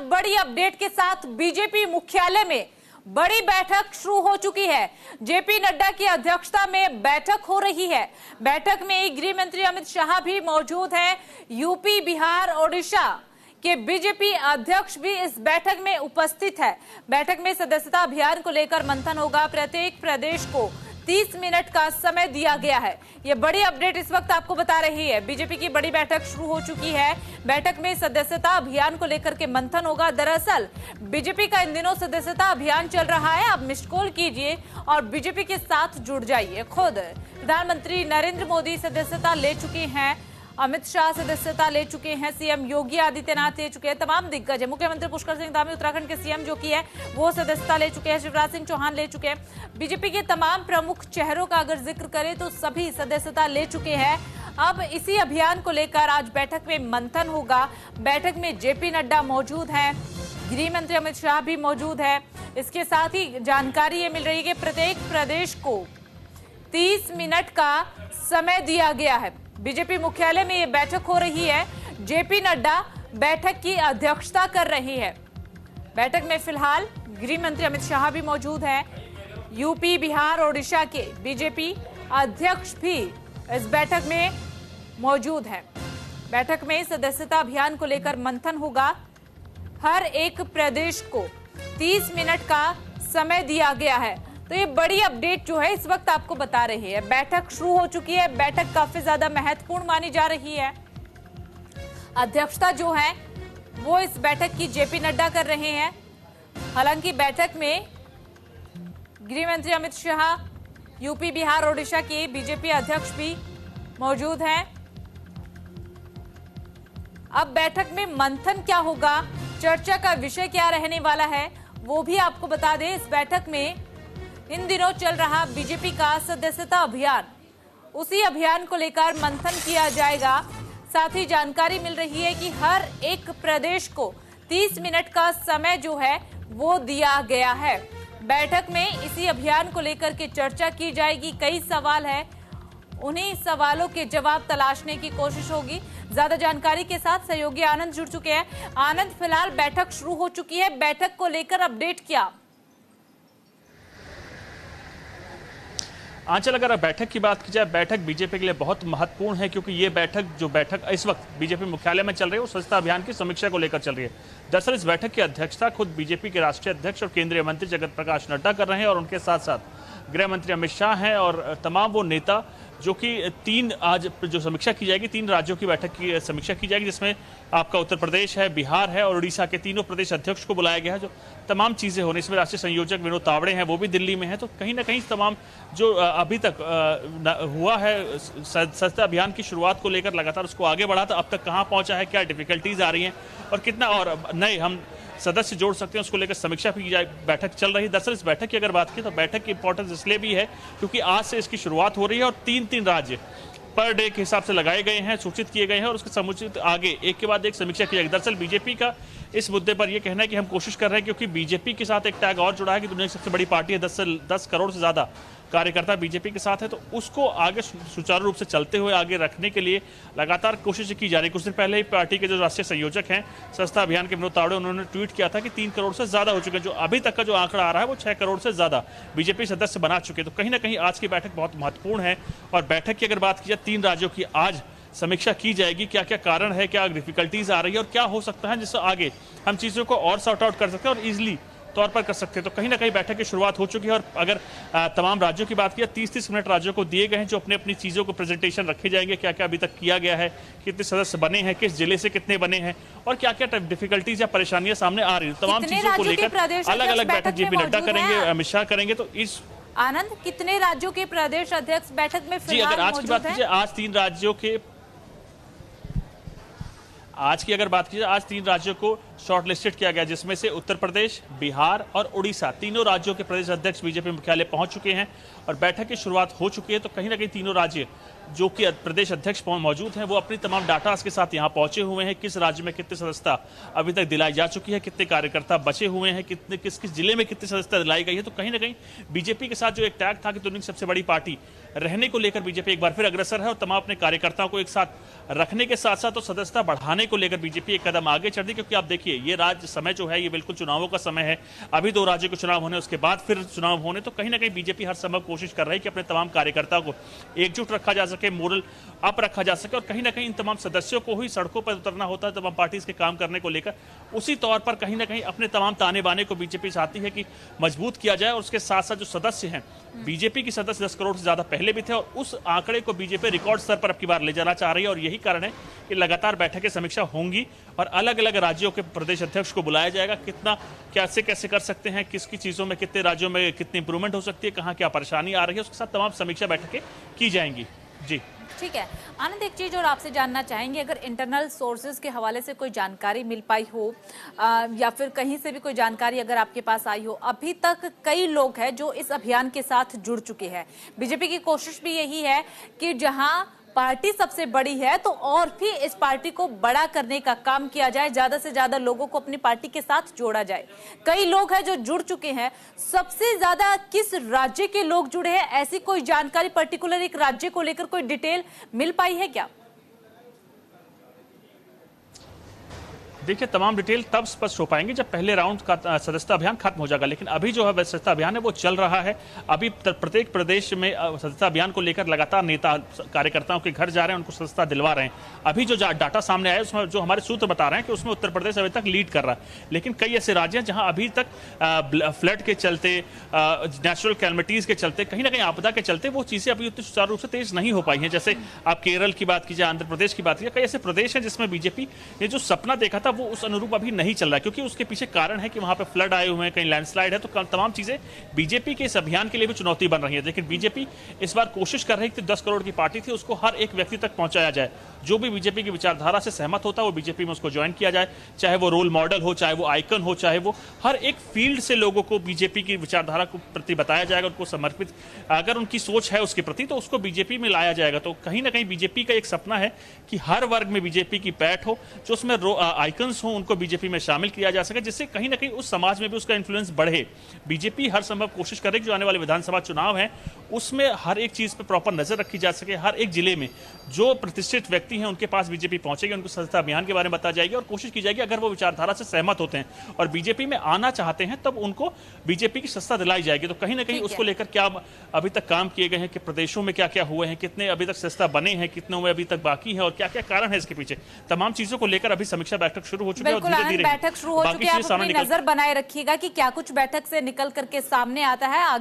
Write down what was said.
बड़ी अपडेट के साथ बीजेपी मुख्यालय में बड़ी बैठक शुरू हो चुकी है। जेपी नड्डा की अध्यक्षता में बैठक हो रही है। बैठक में गृह मंत्री अमित शाह भी मौजूद हैं। यूपी, बिहार, ओडिशा के बीजेपी अध्यक्ष भी इस बैठक में उपस्थित है। बैठक में सदस्यता अभियान को लेकर मंथन होगा। प्रत्येक प्रदेश को 30 मिनट का समय दिया गया है। ये बड़ी अपडेट इस वक्त आपको बता रही है। बीजेपी की बड़ी बैठक शुरू हो चुकी है। बैठक में सदस्यता अभियान को लेकर के मंथन होगा। दरअसल बीजेपी का इन दिनों सदस्यता अभियान चल रहा है। आप मिस्ड कॉल कीजिए और बीजेपी के साथ जुड़ जाइए। खुद प्रधानमंत्री नरेंद्र मोदी सदस्यता ले चुके हैं, अमित शाह सदस्यता ले चुके हैं, सीएम योगी आदित्यनाथ ले चुके हैं, तमाम दिग्गज है। मुख्यमंत्री पुष्कर सिंह धामी उत्तराखंड के सीएम जो कि है वो सदस्यता ले चुके हैं, शिवराज सिंह चौहान ले चुके हैं। बीजेपी के तमाम प्रमुख चेहरों का अगर जिक्र करें तो सभी सदस्यता ले चुके हैं। अब इसी अभियान को लेकर आज बैठक में मंथन होगा। बैठक में जेपी नड्डा मौजूद हैं, गृह मंत्री अमित शाह भी मौजूद है। इसके साथ ही जानकारी ये मिल रही है कि प्रत्येक प्रदेश को 30 मिनट का समय दिया गया है। बीजेपी मुख्यालय में ये बैठक हो रही है। जेपी नड्डा बैठक की अध्यक्षता कर रही है। बैठक में फिलहाल गृह मंत्री अमित शाह भी मौजूद हैं। यूपी, बिहार, ओडिशा के बीजेपी अध्यक्ष भी इस बैठक में मौजूद हैं। बैठक में सदस्यता अभियान को लेकर मंथन होगा। हर एक प्रदेश को 30 मिनट का समय दिया गया है। तो ये बड़ी अपडेट जो है इस वक्त आपको बता रही है। बैठक शुरू हो चुकी है। बैठक काफी ज्यादा महत्वपूर्ण मानी जा रही है। अध्यक्षता जो है वो इस बैठक की जेपी नड्डा कर रहे हैं। हालांकि बैठक में गृह मंत्री अमित शाह, यूपी, बिहार, ओडिशा के बीजेपी अध्यक्ष भी मौजूद हैं। अब बैठक में मंथन क्या होगा, चर्चा का विषय क्या रहने वाला है, वो भी आपको बता दें। इस बैठक में इन दिनों चल रहा बीजेपी का सदस्यता अभियान, उसी अभियान को लेकर मंथन किया जाएगा। साथ ही जानकारी मिल रही है कि हर एक प्रदेश को 30 मिनट का समय जो है वो दिया गया है। बैठक में इसी अभियान को लेकर के चर्चा की जाएगी। कई सवाल है, उन्हीं सवालों के जवाब तलाशने की कोशिश होगी। ज्यादा जानकारी के साथ सहयोगी आनंद जुड़ चुके हैं। आनंद, फिलहाल बैठक शुरू हो चुकी है। बैठक को लेकर अपडेट क्या? आंचल, अगर बैठक की बात की जाए, बैठक बीजेपी के लिए बहुत महत्वपूर्ण है, क्योंकि ये बैठक इस वक्त बीजेपी मुख्यालय में चल रही है वो स्वच्छता अभियान की समीक्षा को लेकर चल रही है। दरअसल इस बैठक की अध्यक्षता खुद बीजेपी के राष्ट्रीय अध्यक्ष और केंद्रीय मंत्री जगत प्रकाश नड्डा कर रहे हैं और उनके साथ साथ गृह मंत्री अमित शाह हैं और तमाम वो नेता जो कि आज जो समीक्षा की जाएगी, 3 राज्यों की बैठक की समीक्षा की जाएगी, जिसमें आपका उत्तर प्रदेश है, बिहार है और उड़ीसा के तीनों प्रदेश अध्यक्ष को बुलाया गया है। जो तमाम चीज़ें होने, इसमें राष्ट्रीय संयोजक विनोद तावड़े हैं, वो भी दिल्ली में हैं। तो कहीं ना कहीं तमाम जो अभी तक हुआ है सदस्यता अभियान की शुरुआत को लेकर लगातार उसको आगे बढ़ा था, अब तक कहाँ पहुँचा है, क्या डिफिकल्टीज आ रही हैं और कितना और नए हम सदस्य जोड़ सकते हैं, उसको लेकर समीक्षा की बैठक चल रही है। दरअसल इस बैठक की अगर बात की तो बैठक की इंपॉर्टेंस इसलिए भी है क्योंकि आज से इसकी शुरुआत हो रही है और 3 राज्य पर डे के हिसाब से लगाए गए हैं, सूचित किए गए हैं और उसके समुचित आगे एक के बाद एक समीक्षा की जाएगी। दरअसल बीजेपी का इस मुद्दे पर यह कहना है कि हम कोशिश कर रहे हैं, क्योंकि बीजेपी के साथ एक टैग और जुड़ा है कि दुनिया की सबसे बड़ी पार्टी है, 10 करोड़ से ज्यादा कार्यकर्ता बीजेपी के साथ है, तो उसको आगे सुचारू रूप से चलते हुए आगे रखने के लिए लगातार कोशिश की जा रही है। कुछ दिन पहले ही पार्टी के जो राष्ट्रीय संयोजक हैं स्वच्छता अभियान के विनोद तावड़े, उन्होंने ट्वीट किया था कि 3 करोड़ से ज्यादा हो चुके हैं। जो अभी तक का जो आंकड़ा आ रहा है वो 6 करोड़ से ज्यादा बीजेपी सदस्य बना चुके हैं। तो कहीं ना कहीं आज की बैठक बहुत महत्वपूर्ण है और बैठक की अगर बात की जाए, 3 राज्यों की आज समीक्षा की जाएगी। क्या क्या कारण है, क्या डिफिकल्टीज आ रही है और क्या हो सकता है जिससे आगे हम चीजों को और सॉर्ट आउट कर सकते हैं और इजिली तौर पर कर सकते हैं। तो कहीं ना कहीं बैठक की शुरुआत हो चुकी है और अगर तमाम राज्यों की बात की 30-30 मिनट राज्यों को दिए गए हैं, जो अपनी अपनी चीज़ों को प्रेजेंटेशन रखे जाएंगे, क्या क्या अभी तक किया गया है, कितने सदस्य बने हैं, किस जिले से कितने बने हैं और क्या क्या डिफिकल्टीज या परेशानियां सामने आ रही है, तमाम चीजों को लेकर अलग अलग बैठक जेपी नड्डा करेंगे, अमित शाह करेंगे। तो इस आनंद, कितने राज्यों के प्रदेश अध्यक्ष बैठक में जी अगर आज की बात कीजिए, आज की अगर बात कीजिए, आज 3 राज्यों को शॉर्टलिस्टेड किया गया, जिसमें से उत्तर प्रदेश, बिहार और उड़ीसा, तीनों राज्यों के प्रदेश अध्यक्ष बीजेपी मुख्यालय पहुंच चुके हैं और बैठक की शुरुआत हो चुकी है। तो कहीं ना कहीं तीनों राज्य जो कि प्रदेश अध्यक्ष मौजूद हैं, वो अपनी तमाम डाटा के साथ यहाँ पहुंचे हुए हैं। किस राज्य में कितनी सदस्यता अभी तक दिलाई जा चुकी है, कितने कार्यकर्ता बचे हुए हैं, कितने किस किस जिले में कितनी सदस्यता दिलाई गई है। तो कहीं ना कहीं बीजेपी के साथ जो एक टैग था कि दुनिया की सबसे बड़ी पार्टी रहने को लेकर बीजेपी एक बार फिर अग्रसर है और तमाम अपने कार्यकर्ताओं को एक साथ रखने के साथ साथ तो सदस्यता बढ़ाने को लेकर बीजेपी एक कदम आगे चढ़ दी। क्योंकि आप देखिए, ये राज्य समय जो है ये बिल्कुल चुनावों का समय है। अभी 2 राज्यों के चुनाव होने, उसके बाद फिर चुनाव होने, तो कहीं ना कहीं बीजेपी हर संभव कोशिश कर रही है कि अपने तमाम कार्यकर्ताओं को एकजुट रखा जा सके, मोरल अप रखा जा सके। और कहीं ना कहीं इन तमाम सदस्यों को ही सड़कों पर उतरना होता है तमाम पार्टी के काम करने को लेकर। उसी तौर पर कहीं ना कहीं अपने तमाम ताने बाने को बीजेपी चाहती है कि मजबूत किया जाए। और उसके साथ साथ जो सदस्य हैं, बीजेपी की सदस्य 10 करोड़ से ज्यादा पहले भी थे और उस आंकड़े को बीजेपी रिकॉर्ड स्तर पर अब की बार ले जाना चाह रही है। और यही कारण है कि लगातार बैठकें समीक्षा होंगी और अलग अलग राज्यों के प्रदेश अध्यक्ष को बुलाया जाएगा। कितना कैसे कैसे कर सकते हैं, किस किस चीजों में, कितने राज्यों में कितनी इंप्रूवमेंट हो सकती है, कहाँ क्या परेशानी आ रही है, उसके साथ तमाम समीक्षा बैठकें की जाएंगी। जी ठीक है आनंद, एक चीज और आपसे जानना चाहेंगे, अगर इंटरनल सोर्सेज के हवाले से कोई जानकारी मिल पाई हो या फिर कहीं से भी कोई जानकारी अगर आपके पास आई हो, अभी तक कई लोग हैं जो इस अभियान के साथ जुड़ चुके हैं। बीजेपी की कोशिश भी यही है कि जहां पार्टी सबसे बड़ी है तो और भी इस पार्टी को बड़ा करने का काम किया जाए, ज्यादा से ज्यादा लोगों को अपनी पार्टी के साथ जोड़ा जाए। कई लोग हैं जो जुड़ चुके हैं। सबसे ज्यादा किस राज्य के लोग जुड़े हैं, ऐसी कोई जानकारी पर्टिकुलर एक राज्य को लेकर कोई डिटेल मिल पाई है क्या? देखिए, तमाम डिटेल तब स्पष्ट हो पाएंगे जब पहले राउंड का सदस्यता अभियान खत्म हो जाएगा। लेकिन अभी जो है सदस्यता अभियान है वो चल रहा है। अभी प्रत्येक प्रदेश में सदस्यता अभियान को लेकर लगातार नेता कार्यकर्ताओं के घर जा रहे हैं, उनको सदस्यता दिलवा रहे हैं। अभी जो डाटा सामने आया उसमें जो हमारे सूत्र बता रहे हैं कि उसमें उत्तर प्रदेश अभी तक लीड कर रहा है। लेकिन कई ऐसे राज्य हैं जहां अभी तक फ्लड के चलते, नेचुरल कैलमिटीज के चलते, कहीं ना कहीं आपदा के चलते वो चीजें अभी उतनी सुचारू रूप से तेज नहीं हो पाई हैं। जैसे आप केरल की बात कीजिए, आंध्र प्रदेश की बात कीजिए, कई ऐसे प्रदेश हैं जिसमें बीजेपी ने जो सपना देखा था वो उस अनुरूप अभी नहीं चल रहा है। क्योंकि उसके पीछे कारण है कि वहां पे फ्लड आए हुए हैं, कहीं लैंडस्लाइड है, तो तमाम चीजें बीजेपी के इस अभियान के लिए भी चुनौती बन रही है। लेकिन बीजेपी इस बार कोशिश कर रही है कि 10 करोड़ की पार्टी थी उसको हर एक व्यक्ति तक पहुंचाया जाए। जो भी बीजेपी की विचारधारा से सहमत होता है वो बीजेपी में उसको ज्वाइन किया जाए, चाहे वो रोल मॉडल हो, चाहे वो आइकन हो, चाहे वो हर एक फील्ड से लोगों को बीजेपी की विचारधारा को प्रति बताया जाएगा, उनको समर्पित अगर उनकी सोच है उसके प्रति तो उसको बीजेपी में लाया जाएगा। तो कहीं ना कहीं बीजेपी का एक सपना है कि हर वर्ग में बीजेपी की पैठ हो, जो उसमें आइकन्स हो उनको बीजेपी में शामिल किया जा सके, जिससे कहीं ना कहीं उस समाज में भी उसका इन्फ्लुएंस बढ़े। बीजेपी हर संभव कोशिश करे कि जो आने वाले विधानसभा चुनाव हैं उसमें हर एक चीज पर प्रॉपर नजर रखी जा सके। हर एक जिले में जो प्रतिष्ठित व्यक्ति हैं उनके पास बीजेपी पहुंचेगी, उनको सदस्यता अभियान के बारे में बताया जाएगी और कोशिश की जाएगी अगर वो विचारधारा से सहमत होते हैं और बीजेपी में आना चाहते हैं तब उनको बीजेपी की सदस्यता दिलाई जाएगी। तो कहीं ना कहीं उसको लेकर क्या अभी तक काम किए गए हैं कि प्रदेशों में क्या क्या हुए हैं, कितने अभी तक सदस्यता बने हैं, कितनों में अभी तक बाकी है और क्या क्या कारण है इसके पीछे, तमाम चीजों को लेकर अभी समीक्षा बैठक शुरू हो चुकी है और धीरे धीरे बैठक शुरू हो चुकी है। आप अपनी नजर बनाए रखिएगा कि क्या कुछ बैठक से निकल करके सामने आता है।